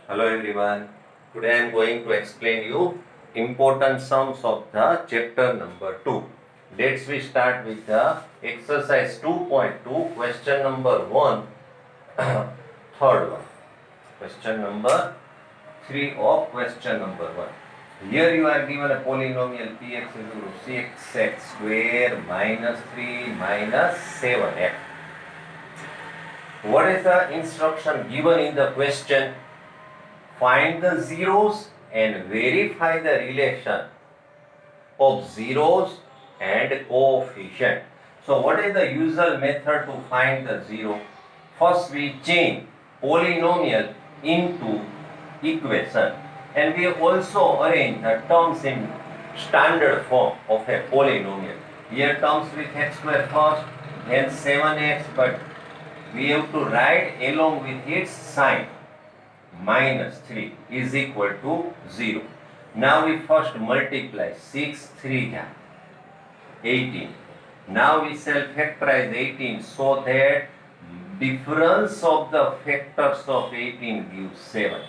Hello everyone. Today I am going to explain you important sums of the chapter number 2. Let's we start with the exercise 2.2 question number 1 third one. Question number 3 of question number 1. Here you are given a polynomial px is equal to 6x square minus 3 minus 7x. What is the instruction given in the question? Find the zeros and verify the relation of zeros and coefficient. So what is the usual method to find the zero? First we change polynomial into equation, and we also arrange the terms in standard form of a polynomial. Here terms with x square first, then 7x, but we have to write along with its sign. Minus 3 is equal to 0. Now we first multiply 6 3 18. Now we shall factorize 18 so that difference of the factors of 18 gives 7,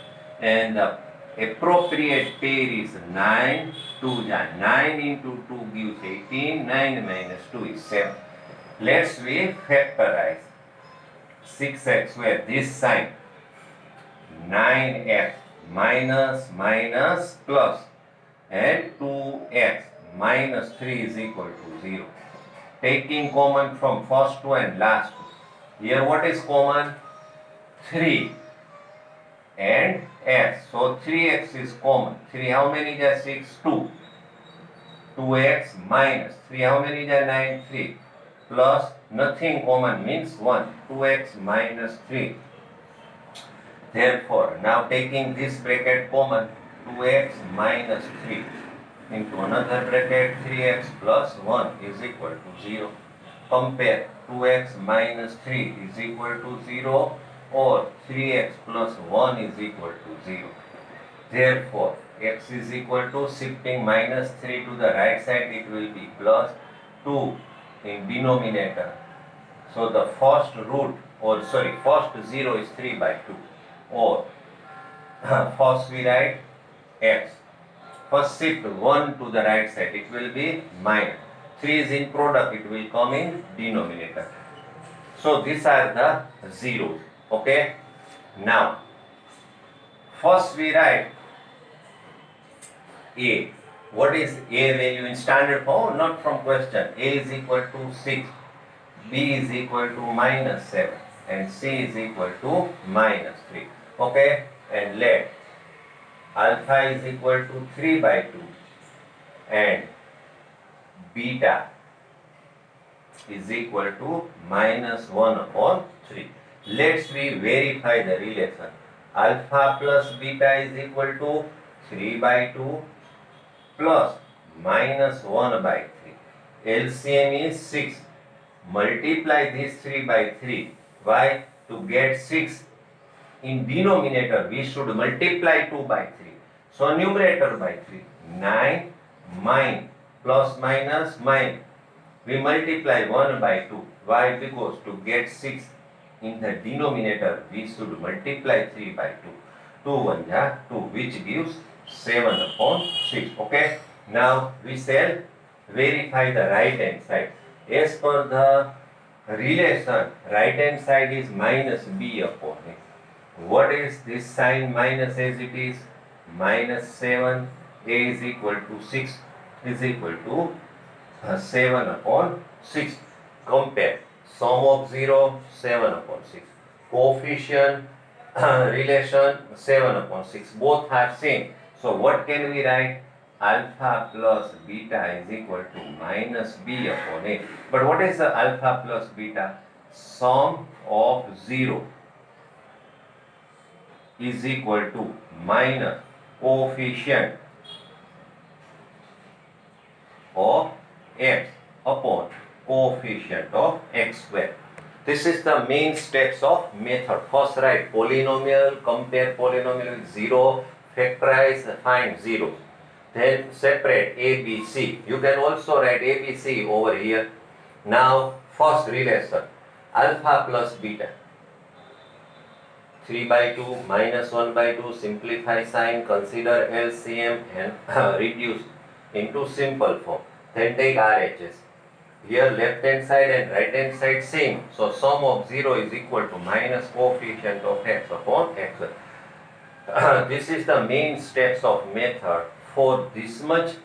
and the appropriate pair is 9 2 9 into 2 gives 18, 9 minus 2 is 7. Let's we factorize 6x square, this sign 9x minus minus plus, and 2x minus 3 is equal to 0. Taking common from first two and last two. Here what is common? 3 and x. So 3x is common. 3 how many is 6? 2. 2x minus 3 how many is 9? 3. Plus nothing common means 1. 2x minus 3. Therefore, now taking this bracket common, 2x minus 3 into another bracket 3x plus 1 is equal to 0. Compare 2x minus 3 is equal to 0 or 3x plus 1 is equal to 0. Therefore, x is equal to, shifting minus 3 to the right side, it will be plus 2 in denominator. So the first first 0 is 3 by 2. Or first we write x. First shift 1 to the right side, it will be minus. 3 is in product, it will come in denominator. So these are the zeros. Okay. Now, first we write a. What is a value in standard form? Not from question. A is equal to 6. B is equal to minus 7. And C is equal to minus 3. Okay, and let alpha is equal to 3 by 2 and beta is equal to minus 1 upon 3. Let's we verify the relation. Alpha plus beta is equal to 3 by 2 plus minus 1 by 3. LCM is 6. Multiply this 3 by 3. Why? To get 6 in denominator, we should multiply 2 by 3. So numerator by 3. 9 min plus minus min. We multiply 1 by 2. Why? Because to get 6 in the denominator, we should multiply 3 by 2. 2 1 2, which gives 7 upon 6. Okay. Now we shall verify the right hand side. As per the relation, right hand side is minus b upon a. What is this sign minus as it is? Minus 7, a is equal to 6 is equal to 7 upon 6. Compare sum of 0, 7 upon 6. Coefficient relation 7 upon 6. Both are same. So what can we write? Alpha plus beta is equal to minus b upon a. But what is the alpha plus beta? Sum of 0 is equal to minus coefficient of x upon coefficient of x square. This is the main steps of method. First write polynomial, compare polynomial with 0, factorize, find 0. Then separate a, b, c. You can also write a, b, c over here. Now first relation, alpha plus beta. 3 by 2 minus 1 by 2, simplify sign, consider LCM and reduce into simple form. Then take RHS. Here left hand side and right hand side same. So sum of 0 is equal to minus coefficient of x upon x. This is the main steps of method. For this much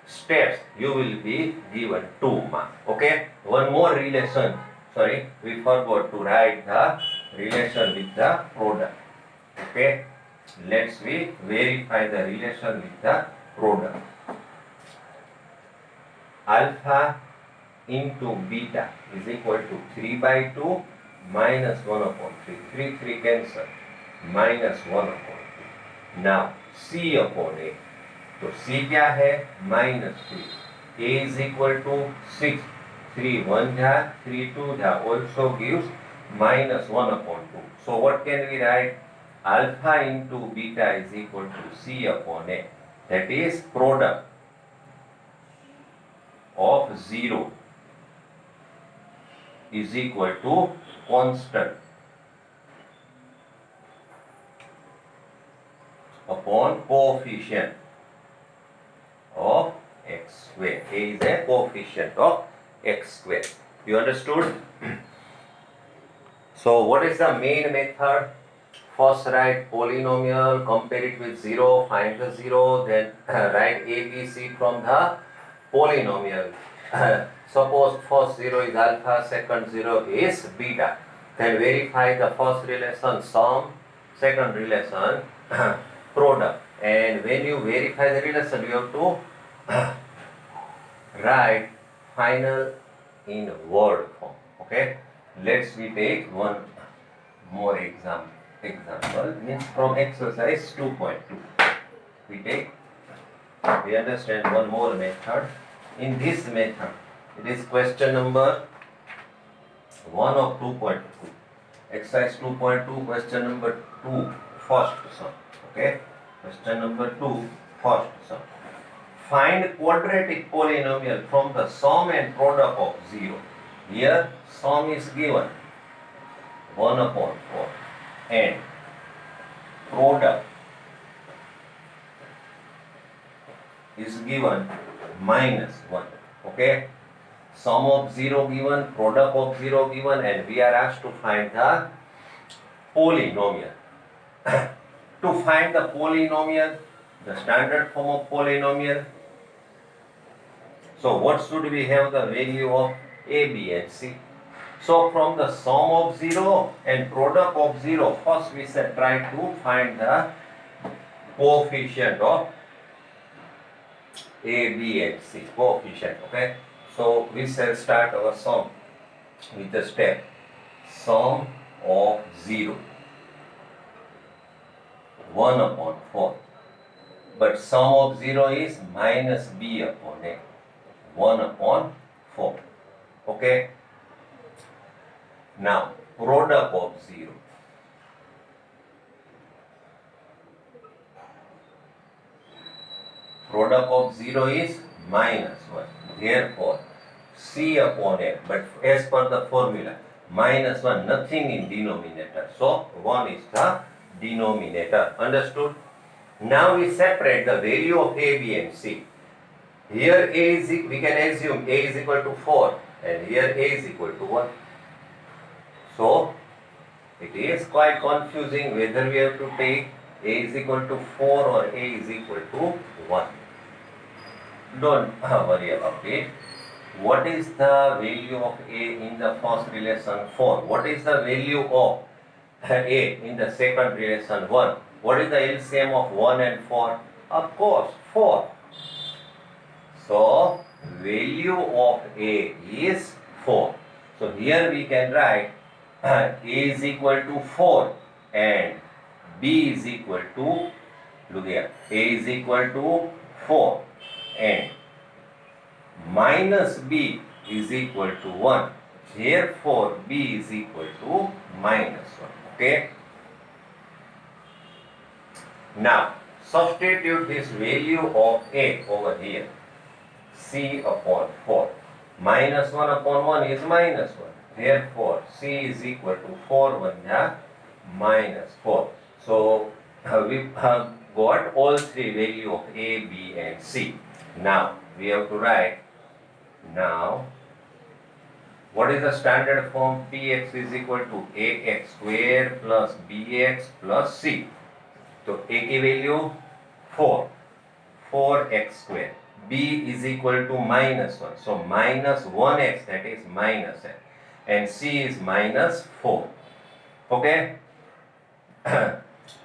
steps you will be given 2 marks. Okay. One more relation. Sorry, we forgot to write the relation with the product. Okay. Let's we verify the relation with the product. Alpha into beta is equal to 3 by 2 minus 1 upon 3. 3 cancel. Minus 1 upon 2. Now C upon A. तो C क्या है? Minus 3. A is equal to 6. 3 1 जा, 3 2 जा, also gives minus 1 upon 2. So what can we write? Alpha into beta is equal to C upon A. That is product of 0 is equal to constant upon coefficient of x square. A is a coefficient of x square. You understood? So what is the main method? First write polynomial, compare it with 0, find the 0, then write A, B, C from the polynomial. Suppose first 0 is alpha, second 0 is beta. Then verify the first relation sum, second relation product. And when you verify the relation, you have to write final in word form. Okay. Let's we take one more example. Means from exercise 2.2. We understand one more method. In this method, it is question number 1 of 2.2. Exercise 2.2, question number 2, first sum. Okay. Question number 2, first sum. Find quadratic polynomial from the sum and product of 0. Here sum is given 1 upon 4 and product is given minus 1. Okay. Sum of 0 given, product of 0 given, and we are asked to find the polynomial. To find the polynomial, the standard form of polynomial. So what should we have the value of A, B and C? So from the sum of 0 and product of 0, first we shall try to find the coefficient of A, B and C. Coefficient, okay? So we shall start our sum with the step sum of 0. 1 upon 4. But sum of 0 is minus B upon A. 1 upon 4. Okay. Now, product of 0. Product of 0 is minus 1. Therefore, C upon A. But as per the formula, minus 1, nothing in denominator. So, 1 is the denominator. Understood? Now we separate the value of A, B and C. Here A is, we can assume A is equal to 4 and here A is equal to 1. So, it is quite confusing whether we have to take A is equal to 4 or A is equal to 1. Don't worry about it. What is the value of A in the first relation 4? What is the value of A in the second relation 1? What is the LCM of 1 and 4? Of course, 4. So, value of A is 4. So, here we can write A is equal to 4 and B is equal to, look here, A is equal to 4 and minus B is equal to 1. Therefore, B is equal to minus 1. Okay. Now, substitute this value of A over here. C upon 4. Minus 1 upon 1 is minus 1. Therefore, C is equal to 4 1 ja minus 4. So we got all three value of A, B and C. Now we have to write, now what is the standard form? Px is equal to ax square plus bx plus c. So a की value 4, 4x square. B is equal to minus 1. So minus 1x, that is minus x. And c is minus 4. Okay?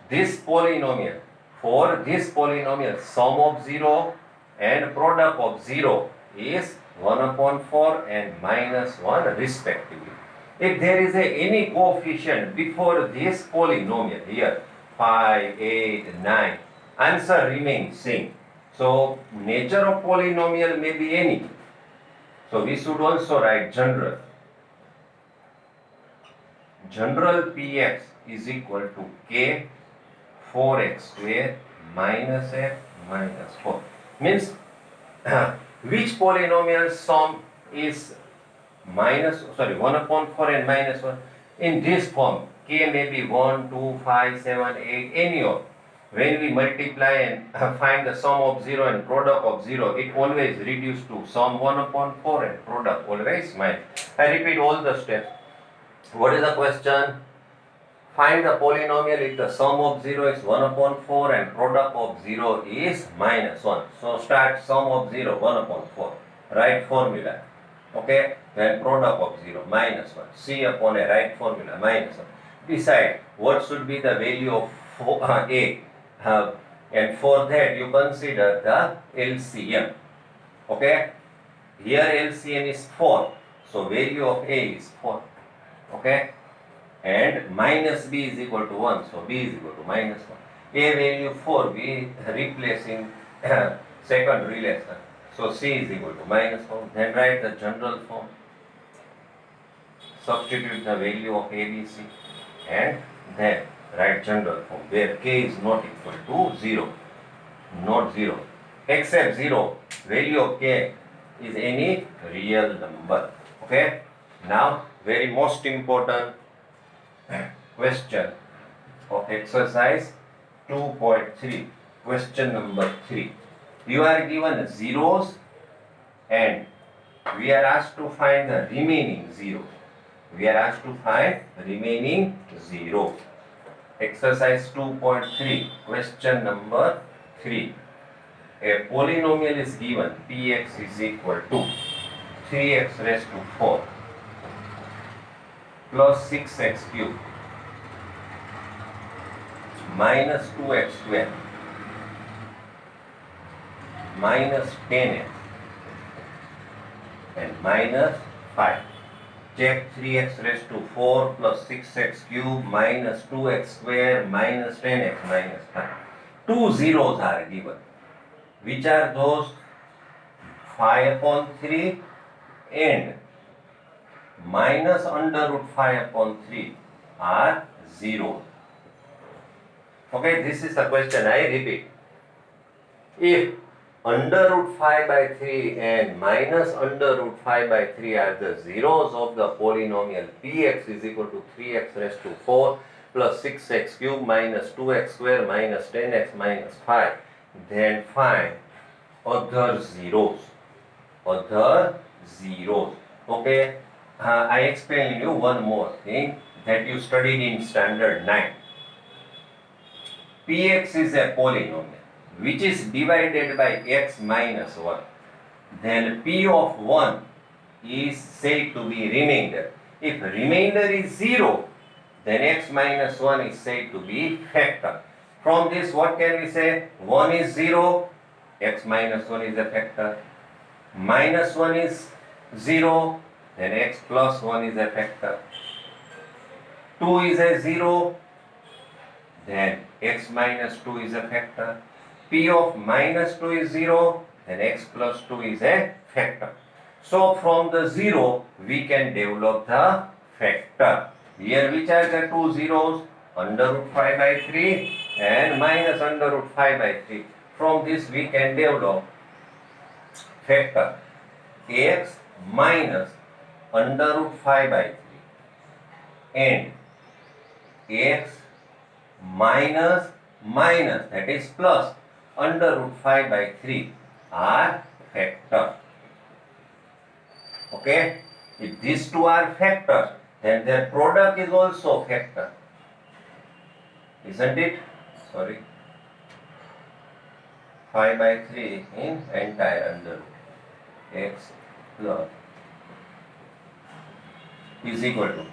This polynomial, for this polynomial, sum of 0 and product of 0 is 1 upon 4 and minus 1 respectively. If there is any coefficient before this polynomial here, 5, 8, 9, answer remains same. So nature of polynomial may be any. So we should also write general. General Px is equal to k 4x square minus x minus 4. Means which polynomial sum is 1 upon 4 and minus 1? In this form, k may be 1, 2, 5, 7, 8, any of. When we multiply and find the sum of 0 and product of 0, it always reduces to sum 1 upon 4 and product always minus. I repeat all the steps. What is the question? Find the polynomial if the sum of 0 is 1 upon 4 and product of 0 is minus 1. So start sum of 0, 1 upon 4. Write formula. Okay? Then product of 0, minus 1. C upon a, right formula, minus 1. Decide what should be the value of A. And for that you consider the LCM. Okay? Here LCM is 4. So value of A is 4. Okay? And minus b is equal to 1, so b is equal to minus 1. A value 4, we replace in second relation. So c is equal to minus 1. Then write the general form. Substitute the value of a, b, c. And then write general form where k is not equal to 0. Not 0. Except 0, value of k is any real number. Okay? Now, very most important question of exercise 2.3, question number 3. You are given zeros and we are asked to find the remaining zeros. We are asked to find remaining zeros. Exercise 2.3, question number 3. A polynomial is given, px is equal to 3x raised to 4 plus 6x cubed minus 2x square minus 10x and minus 5. Check 3x raised to 4 plus 6x cubed minus 2x square minus 10x minus 5. Two zeros are given. Which are those? 5 upon 3 and minus under root 5 upon 3 are 0. Okay, this is the question. I repeat. If under root 5 by 3 and minus under root 5 by 3 are the zeros of the polynomial px is equal to 3x raised to 4 plus 6x cubed minus 2x square minus 10x minus 5, then find other zeros. Other zeros. Okay, I explain you one more thing that you studied in standard 9. Px is a polynomial which is divided by x minus 1. Then p of 1 is said to be remainder. If remainder is 0, then x minus 1 is said to be factor. From this, what can we say? 1 is 0, x minus 1 is a factor. Minus 1 is 0, then x plus 1 is a factor. 2 is a 0, then x minus 2 is a factor. P of minus 2 is 0, then x plus 2 is a factor. So from the 0, we can develop the factor. Here which are the two zeros? Under root 5 by 3 and minus under root 5 by 3. From this we can develop factor ax minus under root 5 by 3 and x minus minus, that is plus, under root 5 by 3 are factors. Okay? If these two are factors, then their product is also factor. Isn't it? Sorry. 5 by 3 in entire under root x plus is equal to,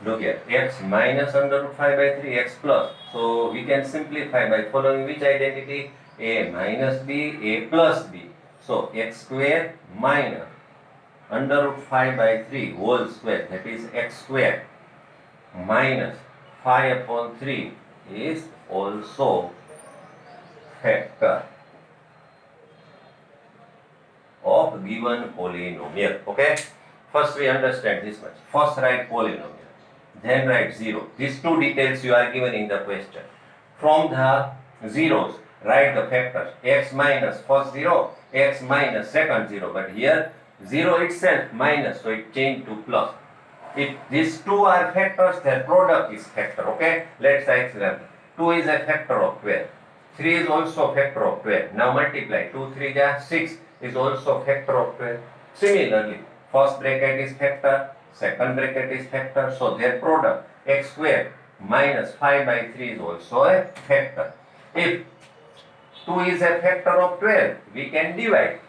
look here, x minus under root 5 by 3 x plus. So we can simplify by following which identity? A minus b, a plus b. So x square minus under root 5 by 3 whole square, that is x square, minus 5 upon 3 is also factor of given polynomial. Okay? First we understand this much. First write polynomial, then write 0. These two details you are given in the question. From the zeros, write the factors. X minus first 0, x minus second 0. But here 0 itself minus, so it changed to plus. If these two are factors, their product is factor. Okay? Let's say example. 2 is a factor of 12. 3 is also a factor of 12. Now multiply. 2, 3 is 6 is also a factor of 12. Similarly, first bracket is factor, second bracket is factor. So their product x square minus 5 by 3 is also a factor. If 2 is a factor of 12, we can divide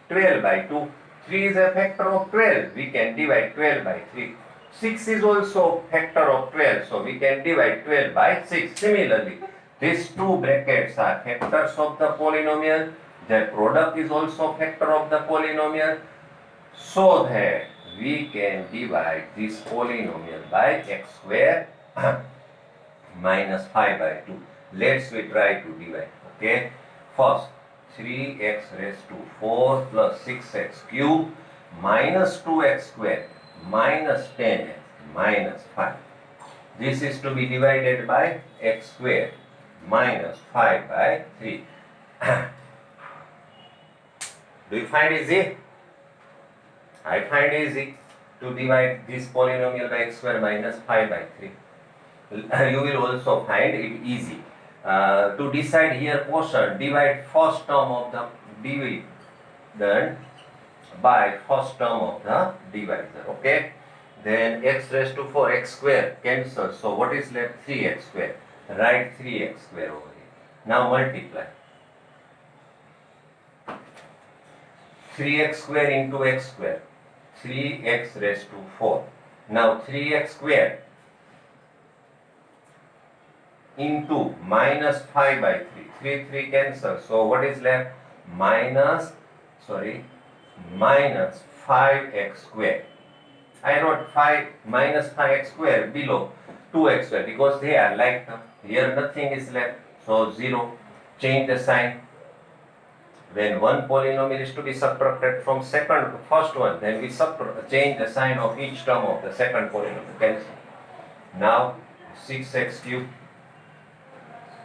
12 by 2. 3 is a factor of 12, we can divide 12 by 3. 6 is also factor of 12, so we can divide 12 by 6. Similarly, these two brackets are factors of the polynomial. Their product is also factor of the polynomial, so that we can divide this polynomial by x square minus 5 by 2. Let's we try to divide. Okay, first 3x raised to 4 plus 6x cube minus 2x square minus 10x minus 5. This is to be divided by x square minus 5 by 3. Do you find easy? I find easy to divide this polynomial by x square minus 5 by 3. You will also find it easy. To decide here quotient, divide first term of the dividend by first term of the divisor. Okay? Then x raised to 4, x square cancels. So what is left? 3x square. Write 3x square over here. Now multiply. 3x square into x square. 3x raised to 4. Now 3x square into minus 5 by 3. 3 cancels. So what is left? Minus 5x square. I wrote 5 minus 5x square below 2x square because they are like term. Here nothing is left. So 0. Change the sign. When one polynomial is to be subtracted from first one, then we change the sign of each term of the second polynomial. Cancel. Now 6x cube.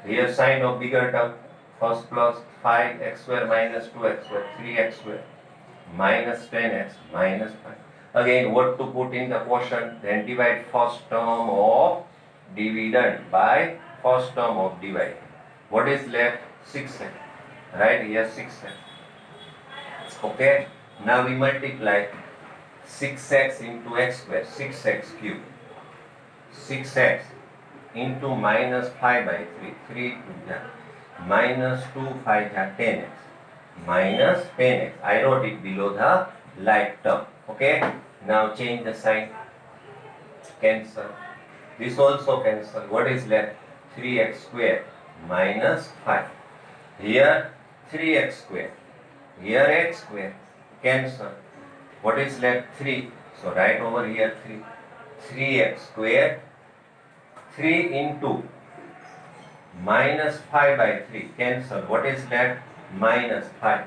Here sign of bigger term. First plus 5x square minus 2x square, 3x square minus 10x minus 5. Again, what to put in the quotient? Then divide first term of dividend by first term of divide. What is left? 6x. Right here 6x. Okay. Now we multiply 6x into x square, 6x cube. 6x into minus 5 by 3, 3 to minus 2, 5 10x minus 10x. I wrote it below the like term. Okay. Now change the sign. Cancel. This also cancel. What is left? 3x square minus 5. Here 3x square. Here x square. Cancel. What is left? 3. So write over here 3. 3x square. 3 into minus 5 by 3. Cancel. What is left? Minus 5.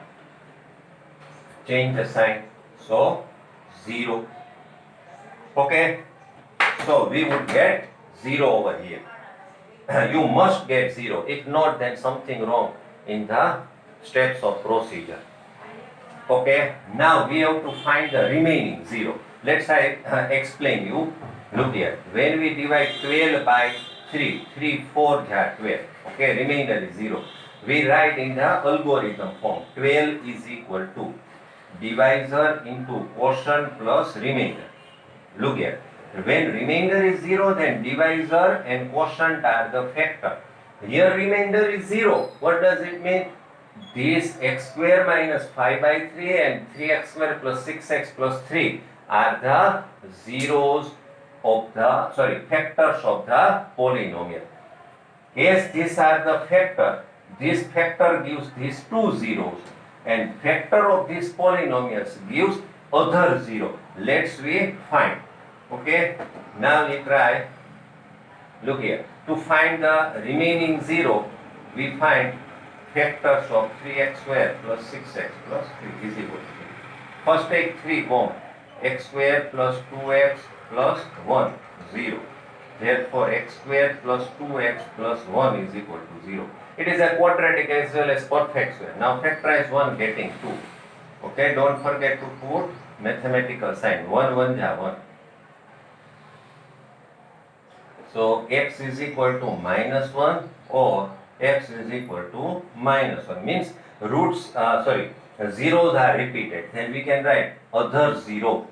Change the sign. So 0. Okay. So we would get 0 over here. You must get 0. If not, then something wrong in the steps of procedure. Okay. Now we have to find the remaining 0. Let's explain you. Look here. When we divide 12 by 3, 3 4 are 12. Okay, remainder is 0. We write in the algorithm form 12 is equal to divisor into quotient plus remainder. Look here. When remainder is 0, then divisor and quotient are the factor. Here remainder is 0. What does it mean? This x square minus 5 by 3 and 3x square plus 6x plus 3 are the zeros of the, factors of the polynomial. As these are the factor, this factor gives these two zeros and factor of these polynomials gives other zero. Let's we find. Okay, now we try. Look here. To find the remaining zero, we find factors of 3x square plus 6x plus 3 is equal to 3. First take 3 common. X square plus 2x plus 1, 0. Therefore, x square plus 2x plus 1 is equal to 0. It is a quadratic as well as perfect square. Now factorize 1 getting 2. Okay, don't forget to put mathematical sign. 1, 1 ja 1. So x is equal to minus 1 or x is equal to minus 1. Means roots, zeros are repeated. Then we can write other 0.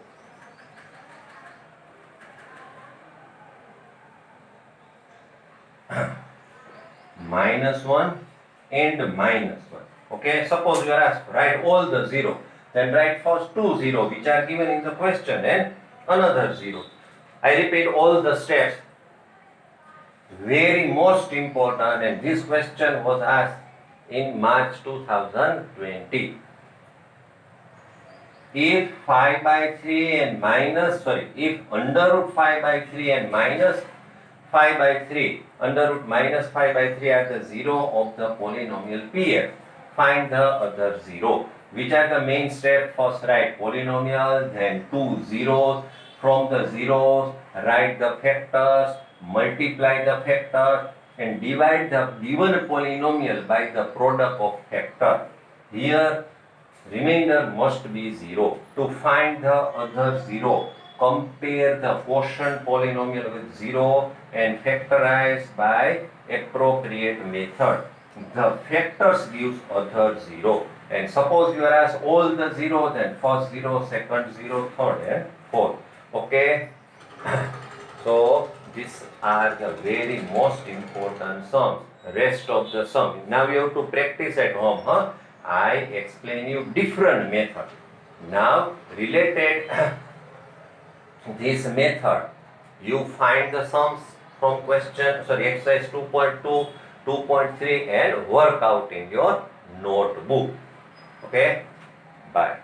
Minus 1 and minus 1. Okay, suppose you are asked write all the 0. Then write first 2 0 which are given in the question and another 0. I repeat all the steps. Very most important, and this question was asked in March 2020. If 5 by 3 and if under root 5 by 3 and minus 5 by 3, under root minus 5 by 3 are the 0 of the polynomial PF. Find the other 0. Which are the main steps? First write polynomial, then 2 zeros. From the zeros, write the factors, multiply the factors and divide the given polynomial by the product of factor. Here remainder must be 0. To find the other 0, compare the quotient polynomial with 0 and factorize by appropriate method. The factors gives other 0. And suppose you are asked all the 0, then first 0, second 0, third and fourth. Okay. So these are the very most important sums. Rest of the sum. Now you have to practice at home. I explain you different method. Now related this method, you find the sums from question, exercise 2.2, 2.3 and work out in your notebook. Okay. Bye.